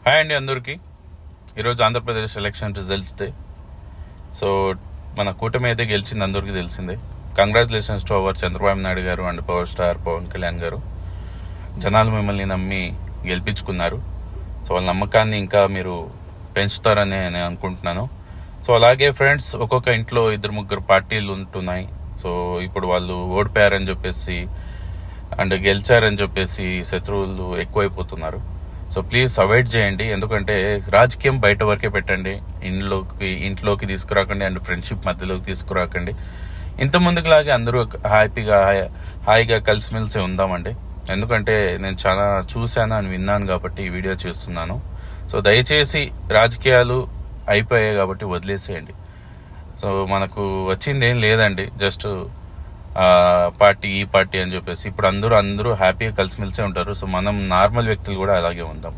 Hi అండి అందరికీ. ఈరోజు Andhra Pradesh election results day. So మన కూటమి అయితే గెలిచింది, అందరికీ తెలిసిందే. Congratulations to our Chandrababu Naidu గారు and power star Pawan Kalyan గారు. జనాలు మిమ్మల్ని నమ్మి గెలిపించుకున్నారు. సో వాళ్ళ నమ్మకాన్ని ఇంకా మీరు పెంచుతారని నేను అనుకుంటున్నాను. సో అలాగే ఫ్రెండ్స్, ఒక్కొక్క ఇంట్లో 2-3 పార్టీలు ఉంటున్నాయి. సో ఇప్పుడు వాళ్ళు ఓడిపోయారని చెప్పేసి అండ్ గెలిచారని చెప్పేసి శత్రువులు ఎక్కువైపోతున్నారు. సో ప్లీజ్ అవాయిడ్ చేయండి. ఎందుకంటే రాజకీయం బయట వరకే పెట్టండి, ఇంట్లోకి తీసుకురాకండి అండ్ ఫ్రెండ్షిప్ మధ్యలోకి తీసుకురాకండి. ఇంత ముందుకులాగే అందరూ హాయిగా కలిసిమెలిసి ఉందామండి. ఎందుకంటే నేను చాలా చూశాను అని విన్నాను కాబట్టి ఈ వీడియో చేస్తున్నాను. సో దయచేసి రాజకీయాలు అయిపోయాయి కాబట్టి వదిలేసేయండి. సో మనకు వచ్చింది ఏం లేదండి, జస్ట్ ఈ పార్టీ అని చెప్పేసి ఇప్పుడు అందరూ హ్యాపీగా కలిసిమెలిసే ఉంటారు. సో మనం నార్మల్ వ్యక్తులు కూడా అలాగే ఉందాం.